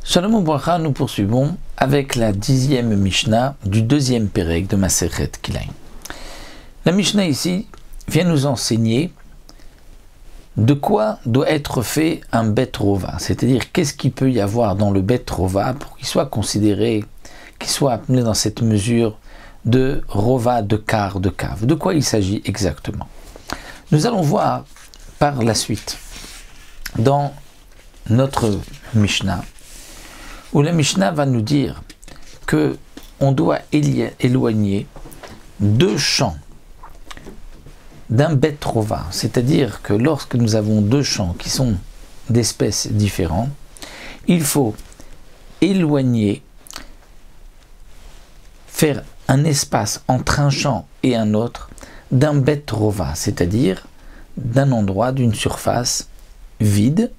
Shalom Ubracha, nous poursuivons avec la 10e Mishnah du deuxième Pérek de Masechet Kilaim. La Mishnah ici vient nous enseigner de quoi doit être fait un Bet Rova, c'est-à-dire qu'est-ce qu'il peut y avoir dans le Bet Rova pour qu'il soit considéré, qu'il soit appelé dans cette mesure de Rova, de quart, de cave. De quoi il s'agit exactement? Nous allons voir par la suite dans notre Mishnah, où la Mishnah va nous dire que on doit éloigner deux champs d'un Bet Rova, c'est-à-dire que lorsque nous avons deux champs qui sont d'espèces différentes, il faut éloigner, faire un espace entre un champ et un autre d'un Bet Rova, c'est-à-dire d'un endroit, d'une surface vide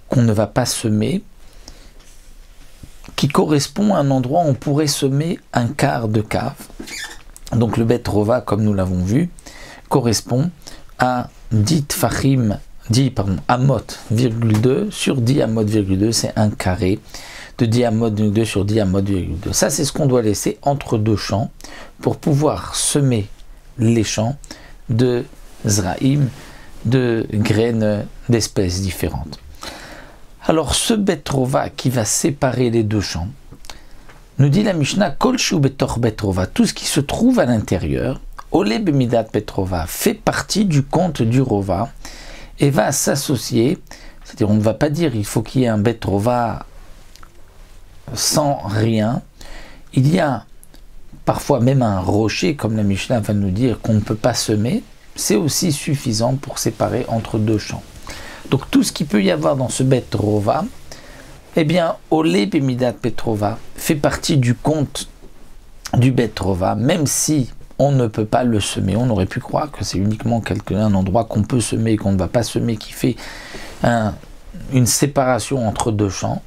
qu'on ne va pas semer, qui correspond à un endroit où on pourrait semer un quart de cave. Donc le Bet Rova, comme nous l'avons vu, correspond à 10 tfachim, 10 amot, 2 sur 10 amot, 2, c'est un carré de 10 amot, 2 sur 10 amot, 2. Ça, c'est ce qu'on doit laisser entre deux champs pour pouvoir semer les champs de Zraïm, de graines d'espèces différentes. Alors ce Bet Rova qui va séparer les deux champs, nous dit la Mishnah, Kol shu betor Bet Rova, tout ce qui se trouve à l'intérieur, Ole bemidat Bet Rova, fait partie du compte du Rova et va s'associer, c'est-à-dire on ne va pas dire il faut qu'il y ait un Bet Rova sans rien, il y a parfois même un rocher, comme la Mishnah va nous dire, qu'on ne peut pas semer, c'est aussi suffisant pour séparer entre deux champs. Donc tout ce qu'il peut y avoir dans ce Bet Rova, eh bien, Ole bemidat Bet Rova fait partie du compte du Bet Rova, même si on ne peut pas le semer. On aurait pu croire que c'est uniquement un endroit qu'on peut semer et qu'on ne va pas semer qui fait une séparation entre deux champs.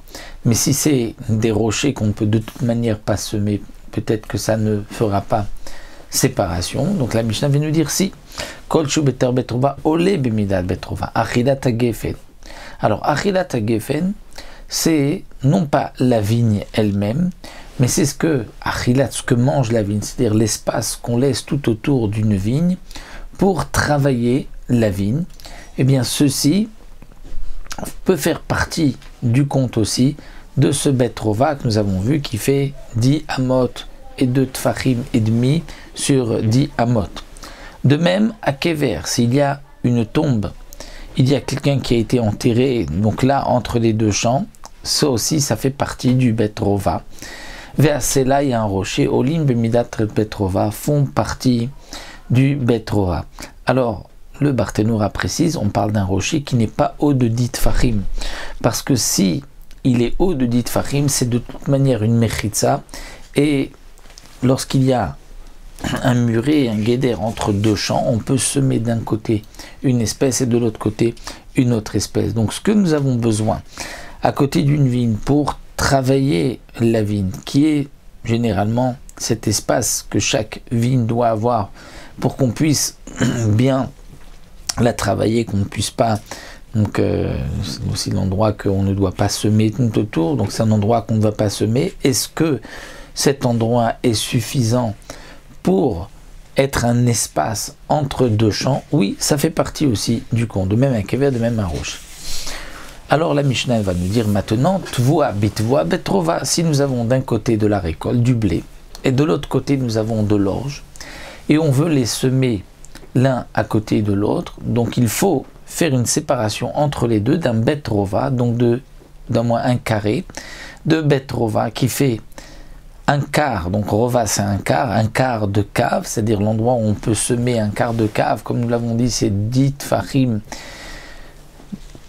Mais si c'est des rochers qu'on ne peut de toute manière pas semer, peut-être que ça ne fera pas séparation. Donc la Mishnah vient nous dire si Kol shu betor Bet Rova ole bemidat Bet Rova achilat hagefen. Alors achilat hagefen, c'est non pas la vigne elle-même, mais c'est ce que achilat, ce que mange la vigne, c'est-à-dire l'espace qu'on laisse tout autour d'une vigne pour travailler la vigne. Eh bien ceci peut faire partie du compte aussi de ce Bet Rova que nous avons vu qui fait 10 amot et 2 tfachim et demi sur 10 amot. De même, à Kever, s'il y a une tombe, il y a quelqu'un qui a été enterré, donc là, entre les deux champs, ça aussi, ça fait partie du Bet Rova. Vers cela, il y a un rocher, Olim bemidat Bet Rova font partie du Bet Rova. Alors, le Barthénoura précise, on parle d'un rocher qui n'est pas haut de 10 tfachim, parce que si il est haut de 10 tfachim, c'est de toute manière une mechitza, et lorsqu'il y a un muret et un guéder entre deux champs, on peut semer d'un côté une espèce et de l'autre côté une autre espèce. Donc ce que nous avons besoin à côté d'une vigne pour travailler la vigne, qui est généralement cet espace que chaque vigne doit avoir pour qu'on puisse bien la travailler, qu'on ne puisse pas, donc c'est aussi l'endroit qu'on ne doit pas semer tout autour, donc c'est un endroit qu'on ne va pas semer. Est-ce que cet endroit est suffisant pour être un espace entre deux champs? Oui, ça fait partie aussi du compte, de même un kever, de même un rocher. Alors la Mishnah va nous dire maintenant, Tvoa bitvoa Bet Rova, si nous avons d'un côté de la récolte, du blé, et de l'autre côté nous avons de l'orge, et on veut les semer l'un à côté de l'autre, donc il faut faire une séparation entre les deux d'un Bet Rova, donc d'au moins un carré, de Bet Rova qui fait un quart, donc Rova c'est un quart de cave, c'est-à-dire l'endroit où on peut semer un quart de cave, comme nous l'avons dit, c'est 10 tfachim,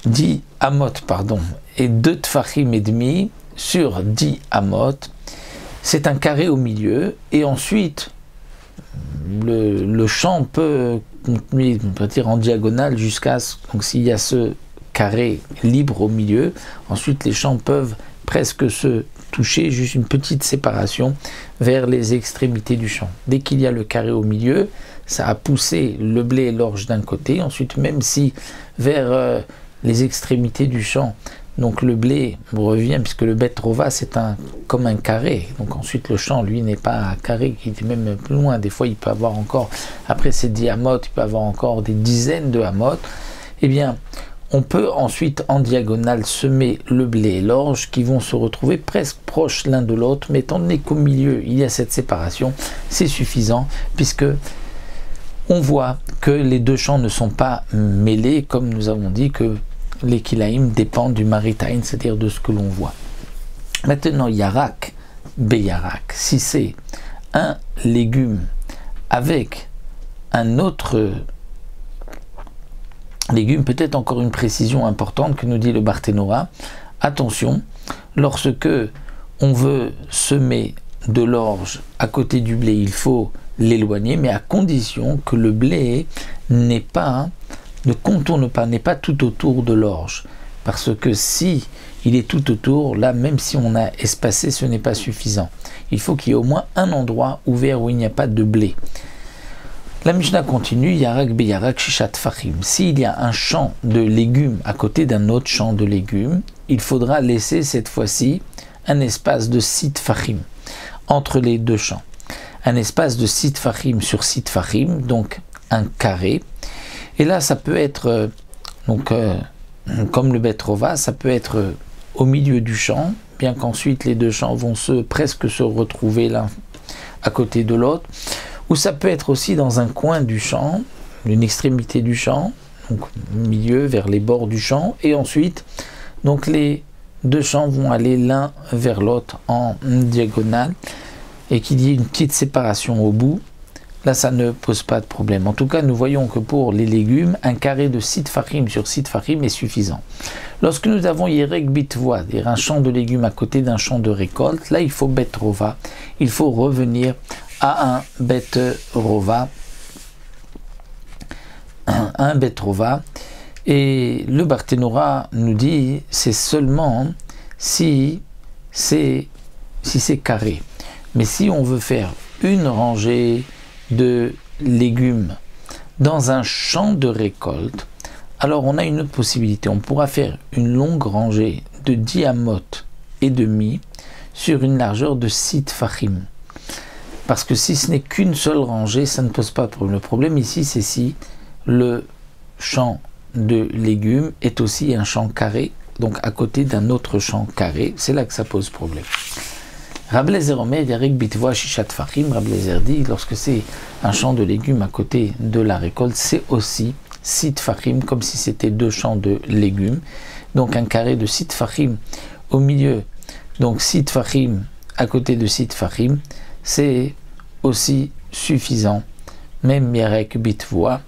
10 amot, pardon, et 2 tfachim et demi sur 10 amot, c'est un carré au milieu, et ensuite le champ peut continuer, on peut dire en diagonale jusqu'à, donc s'il y a ce carré libre au milieu, ensuite les champs peuvent presque se toucher, juste une petite séparation vers les extrémités du champ. Dès qu'il y a le carré au milieu, ça a poussé le blé et l'orge d'un côté, ensuite même si vers les extrémités du champ, donc le blé revient, puisque le bet rova c'est comme un carré, donc ensuite le champ lui n'est pas carré, il est même plus loin, des fois il peut avoir encore, après ces 10 amotes, il peut avoir encore des dizaines de amotes, eh bien on peut ensuite en diagonale semer le blé et l'orge qui vont se retrouver presque proches l'un de l'autre, mais étant donné qu'au milieu il y a cette séparation, c'est suffisant, puisque on voit que les deux champs ne sont pas mêlés, comme nous avons dit que les kilaïm dépendent du maritain, c'est-à-dire de ce que l'on voit. Maintenant, yarak, beyarak, si c'est un légume avec un autre légume, peut-être encore une précision importante que nous dit le Barthénora, attention, lorsque on veut semer de l'orge à côté du blé, il faut l'éloigner, mais à condition que le blé ne contourne pas, n'est pas tout autour de l'orge. Parce que si il est tout autour, là, même si on a espacé, ce n'est pas suffisant. Il faut qu'il y ait au moins un endroit ouvert où il n'y a pas de blé. La Mishnah continue, yarak beyarak shishat fachim. S'il y a un champ de légumes à côté d'un autre champ de légumes, il faudra laisser cette fois-ci un espace de 6 tfachim entre les deux champs. Un espace de 6 tfachim sur 6 tfachim, donc un carré. Et là, ça peut être, comme le bet rova, ça peut être au milieu du champ, bien qu'ensuite les deux champs vont presque se retrouver l'un à côté de l'autre. Ou ça peut être aussi dans un coin du champ, une extrémité du champ, donc au milieu, vers les bords du champ. Et ensuite, donc les deux champs vont aller l'un vers l'autre en diagonale. Et qu'il y ait une petite séparation au bout, là ça ne pose pas de problème. En tout cas, nous voyons que pour les légumes, un carré de 6 tfachim sur 6 tfachim est suffisant. Lorsque nous avons yerek bitvoa, c'est-à-dire un champ de légumes à côté d'un champ de récolte, là il faut bet rova, il faut revenir à un bet rova, et le Barthénora nous dit c'est seulement si c'est carré. Mais si on veut faire une rangée de légumes dans un champ de récolte, alors on a une autre possibilité. On pourra faire une longue rangée de 10 amotes et demi sur une largeur de 6 tfachim. Parce que si ce n'est qu'une seule rangée, ça ne pose pas de problème. Le problème ici, c'est si le champ de légumes est aussi un champ carré, donc à côté d'un autre champ carré. C'est là que ça pose problème. Rabbi Eliezer Omer, Yarek bitvoa shishat tfachim. Rabbi Eliezer dit, lorsque c'est un champ de légumes à côté de la récolte, c'est aussi 6 tfachim, comme si c'était deux champs de légumes. Donc un carré de 6 tfachim au milieu, donc 6 tfachim à côté de 6 tfachim, c'est aussi suffisant, même Yarek bitvoa,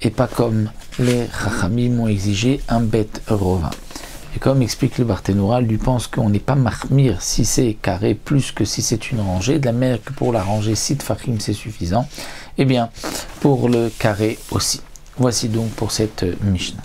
et pas comme les Chachamim ont exigé un bet rova. Et comme explique le Barthénora, lui pense qu'on n'est pas mahmir si c'est carré plus que si c'est une rangée, de la manière que pour la rangée 6 tfachim c'est suffisant, et bien pour le carré aussi. Voici donc pour cette Mishnah.